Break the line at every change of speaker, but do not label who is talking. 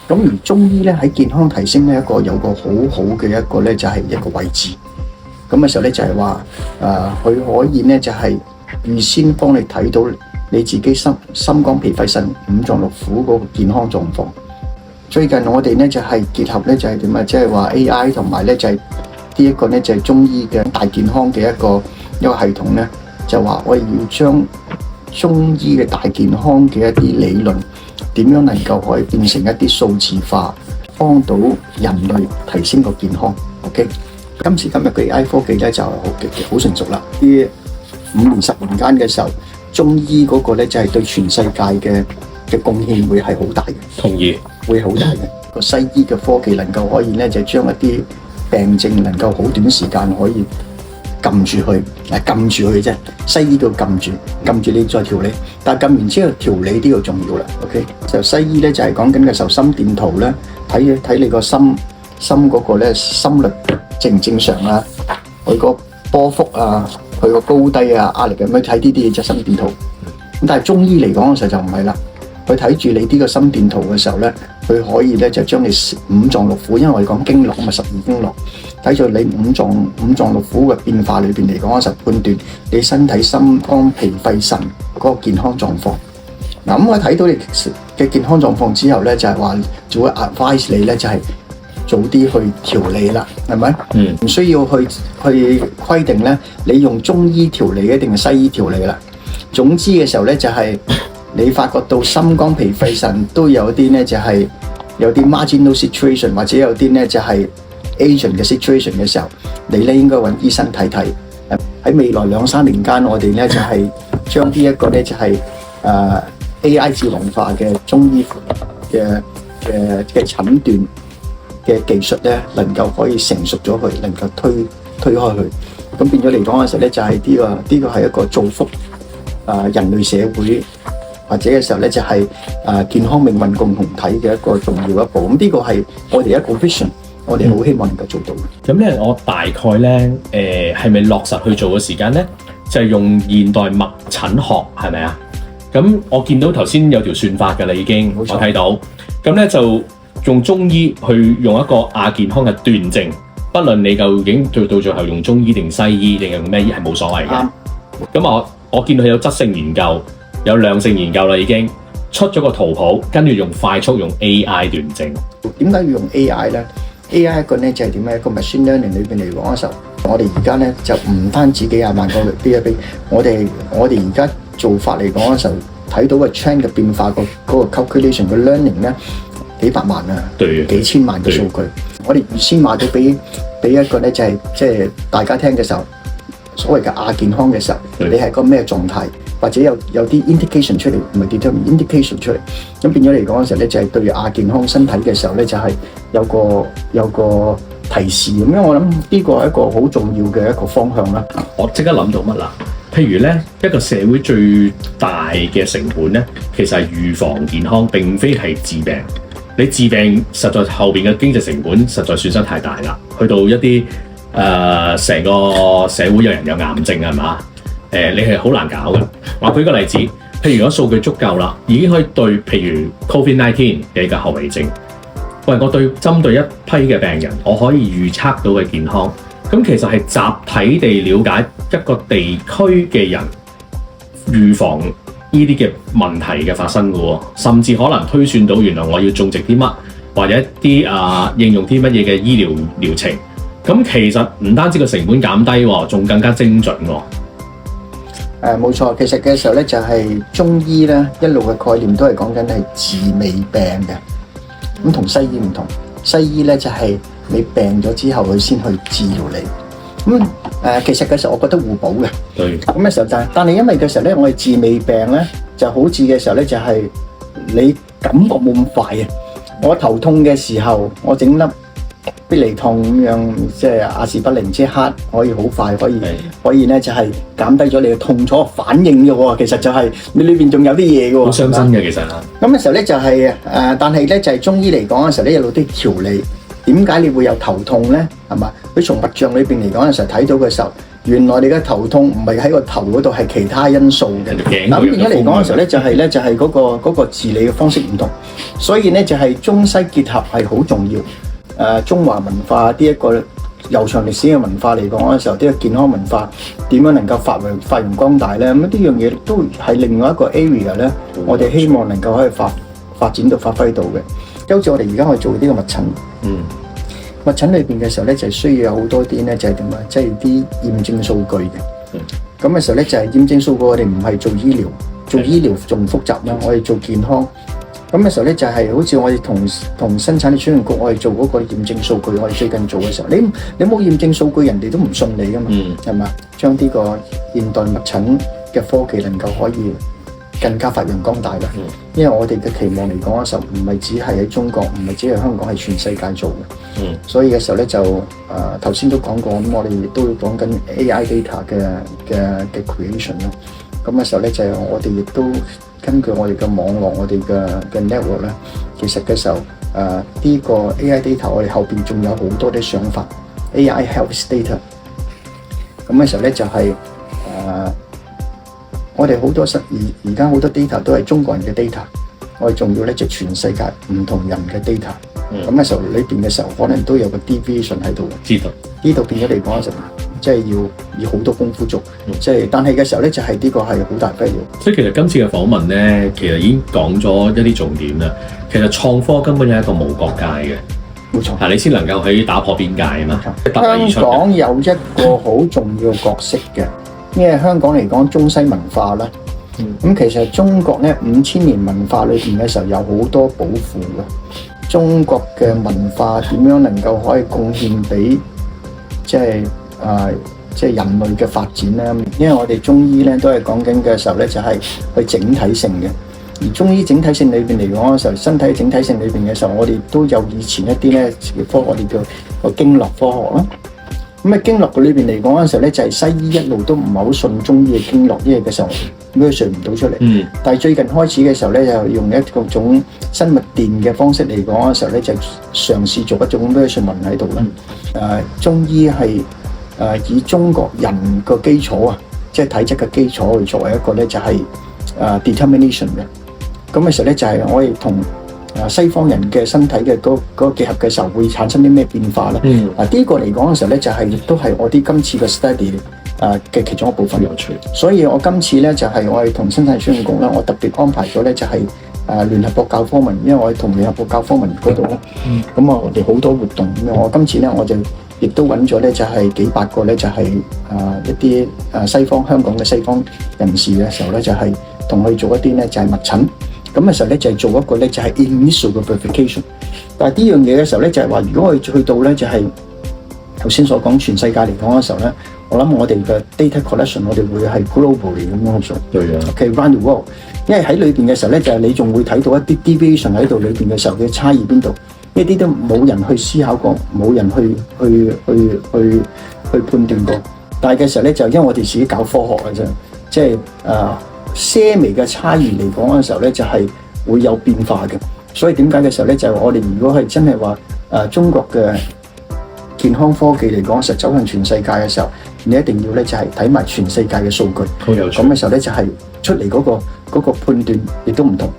咁而中醫咧喺健康提升咧有個好好嘅一個咧就係一個位置。咁嘅時候咧就係話佢可以咧就係預先幫你睇到你自己心肝脾肺腎五臟六腑嗰個健康狀況。最近我哋咧就係結合咧就係點啊？即係話 AI 同埋咧就係呢一個咧就係中醫嘅大健康嘅一個系統咧，就話我哋要將中醫嘅大健康嘅一啲理論點樣能夠可以變成一啲數字化，幫到人類提升個健康。OK， 今時今日嘅 AI 科技咧就係好成熟啦。呢5年10年間嘅時候，中醫嗰個咧就係對全世界嘅貢獻會係好大嘅。
同意，
會好大嘅。個西醫嘅科技能夠可以咧就將一啲病症能夠好短時間可以撳住佢啫。西醫都撳住你再調理，但係撳完之後調理呢個重要啦。OK， 就西醫咧就係講緊嘅受心電圖咧，睇你個心嗰個咧心率正唔正常啊，佢個波幅啊，佢個高低啊，壓力咁樣睇呢啲嘢就心電圖。咁但係中醫嚟講嘅時候就唔係啦。佢睇住你呢個心電圖嘅時候咧，佢可以咧就將你五臟六腑，因為我哋講經絡啊嘛，12經絡，睇住你五臟六腑嘅變化裏邊嚟講，就判斷你身體心肝脾肺腎嗰個健康狀況。嗱，咁我睇到你嘅健康狀況之後咧，就係話就會 advise 你咧，就係早啲去調理啦，係咪？唔需要去規定咧，你用中醫調理一定係西醫調理啦。總之嘅時候咧，就係你發覺到心肝脾肺腎都有啲咧，就係有啲 marginal situation 或者有啲咧就係 agent 嘅 situation 嘅時候，你咧應該揾醫生睇睇。喺未來2-3年間，我哋咧就係將呢一個咧就係AI 自動化嘅中醫嘅診斷嘅技術咧，能夠可以成熟咗佢，能夠推開佢。咁變咗嚟講嘅時候咧，就係呢個係一個造福人類社會。或者嘅時候咧，就係健康命運共同體嘅一個重要一步。咁呢個係我哋一個 vision，我哋好希望能夠做到嘅。
咁咧，我大概咧，係咪落實去做嘅時間咧，就係用現代脈診學，係咪啊？咁我見到頭先有條算法㗎啦，已經我睇到。咁咧就用中醫去用一個亞健康嘅斷症，不論你究竟到最後用中醫定西醫定係用咩醫，係冇所謂嘅。咁我見到佢有質性研究。有量性研究啦，已經出咗個圖譜，跟住用快速用 AI 斷症。
點解要用 AI 咧 ？AI 一個咧就係點咧？一個 machine learning 裏邊嚟講嘅時候，我哋而家咧就唔單止幾廿萬個 database，我哋而家做法嚟講嘅時候，睇到個 trend 嘅變化嗰個 calculation 嘅 learning 咧幾百萬啊，幾千萬嘅數據，我哋預先話咗俾一個咧就係即係大家聽嘅時候，所謂嘅亞健康嘅時候，你係個咩狀態？或者有啲 indication 出嚟，唔係 determine indication 出嚟，咁變咗嚟講嘅時候咧，就係對亞健康身體嘅時候咧，就係有個提示咁樣。我諗呢個係一個好重要嘅一個方向啦。
我即刻諗到乜啦？譬如咧，一個社會最大嘅成本咧，其實係預防健康，並非係治病。你治病實在後邊嘅經濟成本實在損失太大啦，去到一啲成個社會有人有癌症係嘛？你係好難搞嘅。我舉個例子，譬如如果數據足夠啦，已經可以對譬如 COVID-19 嘅後遺症，我針對一批嘅病人，我可以預測到嘅健康。咁其實係集體地了解一個地區嘅人預防呢啲嘅問題嘅發生嘅喎，甚至可能推算到原來我要種植啲乜，或者一啲應用啲乜嘢嘅醫療程。咁其實唔單止個成本減低喎，仲更加精準喎。
冇錯，其實嘅時候咧就係中醫咧一路嘅概念都係講緊係治未病嘅，咁同西醫唔同。西醫咧就係你病咗之後佢先去治療你。咁其實嘅時候我覺得互補嘅。
對。咁
嘅時候但係因為嘅時候咧，我哋治未病咧就好治嘅時候咧就係你感覺冇咁快啊！我頭痛嘅時候，我整粒必理痛咁樣，即係阿士匹靈即刻可以好快可以咧就係減低咗你嘅痛楚反應嘅喎。其實就係你裏邊仲有啲嘢嘅喎，
好傷身嘅其實。
咁嘅時候咧就係但係咧就係中醫嚟講嘅時候咧一路都調理。點解你會有頭痛咧？係嘛？佢從物象裏邊嚟講嘅時候睇到嘅時候，原來你嘅頭痛唔係喺個頭嗰度，係其他因素嘅。咁變咗嚟講嘅時候咧，就係嗰個治理嘅方式唔同，所以咧就係中西結合係好重要。中華文化呢一個悠長歷史嘅文化嚟講嘅時候，呢個健康文化點樣能夠發揚光大咧？咁呢樣嘢都係另外一個 area 咧，我哋希望能夠可以發展到發揮到嘅。好似我哋而家去做呢個物診，物診裏邊嘅時候咧，就係需要有好多啲咧，就係點啊？即係啲驗證數據嘅。咁嘅時候咧，就係驗證數據，我哋唔係做醫療，做醫療仲複雜啦。我哋做健康。咁嘅時候咧，就係好似我哋同生產力促進局，我哋做嗰個驗證數據，我哋最近做嘅時候，你冇驗證數據，人哋都唔信你噶嘛，係嘛？將呢個現代物診嘅科技能夠可以更加發揚光大啦。因為我哋嘅期望嚟講嘅時候，唔係只係喺中國，唔係只係香港，係全世界做嘅。所以嘅時候咧，就頭先都講過，咁我哋亦都講緊 AI data 嘅 creation 咯。咁嘅時候咧，就係我哋亦都根據我哋嘅網絡，我哋嘅 network 咧，其實嘅時候呢個 AI data 我哋後邊仲有好多啲想法 AI health data。咁嘅時候咧，就係我哋好多而家好多 data 都係中國人嘅 data， 我哋仲要咧就全世界唔同人嘅 data。咁嘅時候裏邊嘅時候，可能都有個 deviation 喺度。知道呢度變咗嚟講嘅時候，即係要好多功夫做。即係但係嘅時候咧，就係呢個係好大必要。
所以其實今次嘅訪問咧，其實已經講咗一啲重點啦。其實創科根本係一個無國界嘅，
冇錯。
嗱，你先能夠去打破邊界啊嘛。
香港有一個好重要嘅角色嘅，因為香港嚟講中西文化啦。咁其實中國咧5000年文化裏邊嘅時候有好多寶庫嘅。中國嘅文化點樣能夠可以貢獻俾即係人類嘅發展咧？因為我哋中醫咧都係講緊嘅時候咧，就係去整體性嘅。而中醫整體性裏邊嚟講嘅時候，身體整體性裏邊嘅時候，我哋都有以前一啲咧科學，我哋叫個經絡科學啦。咁啊經絡嘅裏邊嚟講嘅時候咧，就係西醫一路都唔係好信中醫嘅經絡，因為嘅時候measure唔到出嚟。但係最近開始嘅時候咧，就用一個種生物電嘅方式嚟講嘅時候咧，就嘗試做一種 measurement喺度啦。中醫係以中國人個基礎啊，即係體質嘅基礎去作為一個咧就係determination 嘅。咁嘅時候咧就係我哋同西方人嘅身體嘅嗰個結合嘅時候，會產生啲咩變化咧？呢個嚟講嘅時候咧，就係亦都係我啲今次嘅 study 嘅其中一部分。有趣。所以我今次咧就係我哋同生產力促進局咧，我特別安排咗咧就係聯合國教科文，因為我哋同聯合國教科文嗰度咧，咁我哋好多活動咁樣。我今次咧我就亦都揾咗咧就係幾百個咧就係一啲香港嘅西方人士嘅時候咧，就係同佢做一啲咧就係物診。咁嘅時候咧就係做一個咧就係 initial 嘅 verification， 但係呢樣嘢嘅時候咧就係話，如果我哋去到咧就係頭先所講全世界嚟講嘅時候咧，我諗我哋嘅 data collection 我哋會係 globally 咁樣做。對啊。OK round the world， 因為喺裏邊嘅時候咧就係你仲會睇到一啲 deviation 喺度裏邊嘅時候嘅差異邊度，呢啲都冇人去思考過，冇人去判斷過。但係嘅時候咧就因為我哋自己搞科學嘅啫，即係些微嘅差異嚟講嘅時候咧，就係會有變化嘅。所以點解嘅時候咧，就係我哋如果係真係話中國嘅健康科技嚟講，實走向全世界嘅時候，你一定要咧就係睇埋全世界嘅數據。好有趣。咁嘅時候咧，就係出嚟嗰個判斷亦都唔同。